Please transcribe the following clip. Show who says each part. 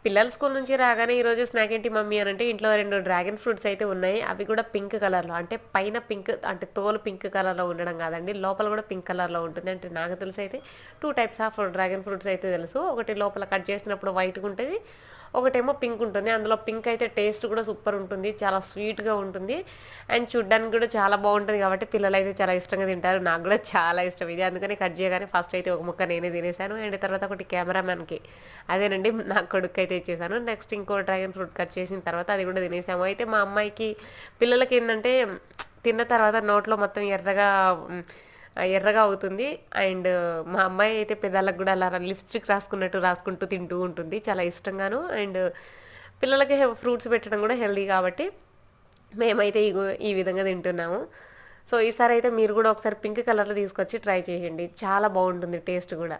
Speaker 1: పిల్లలు స్కూల్ నుంచి రాగానే ఈరోజు స్నాక్ ఏంటి మమ్మీ అని అంటే ఇంట్లో 2 డ్రాగన్ ఫ్రూట్స్ అయితే ఉన్నాయి. అవి కూడా పింక్ కలర్‌లో అంటే పైన పింక్ అంటే తోలు పింక్ కలర్‌లో ఉండడం కాదండి. లోపల కూడా పింక్ కలర్‌లో ఉంటుంది. అంటే నాకు తెలిసైతే 2 టైప్స్ ఆఫ్ డ్రాగన్ ఫ్రూట్స్ అయితే తెలుసు. ఒకటి లోపల కట్ చేసినప్పుడు వైట్‌గా ఉంటది. ఒకటేమో పింక్ ఉంటుంది. అందులో పింక్ అయితే టేస్ట్ కూడా సూపర్ ఉంటుంది. చాలా స్వీట్‌గా ఉంటుంది. అండ్ చూడ్డానికి కూడా చాలా బాగుంటుంది కాబట్టి పిల్లలైతే చాలా ఇష్టంగా తింటారు. నాకు కూడా చాలా ఇష్టం ఇది. అందుకని కట్ చేయగానే ఫస్ట్ అయితే ఒక ముక్క నేనే తినేసాను. అండ్ తర్వాత ఒకటి కెమెరామ్యాన్‌కి అదేనండి నా కొడుకైతే ఇచ్చేసాను. నెక్స్ట్ ఇంకో డ్రాగన్ ఫ్రూట్ కట్ చేసిన తర్వాత అది కూడా తినేసాము. అయితే మా అమ్మాయికి పిల్లలకి ఏందంటే తిన్న తర్వాత నోట్లో మొత్తం ఎర్రగా అవుతుంది. అండ్ మా అమ్మాయి అయితే పెదాలకు కూడా అలా లిప్స్టిక్ రాసుకున్నట్టు రాసుకుంటూ తింటూ ఉంటుంది చాలా ఇష్టంగాను. అండ్ పిల్లలకి ఫ్రూట్స్ పెట్టడం కూడా హెల్దీ కాబట్టి మేమైతే ఈ విధంగా తింటున్నాము. సో ఈసారి అయితే మీరు కూడా ఒకసారి పింక్ కలర్లో తీసుకొచ్చి ట్రై చేయండి. చాలా బాగుంటుంది టేస్ట్ కూడా.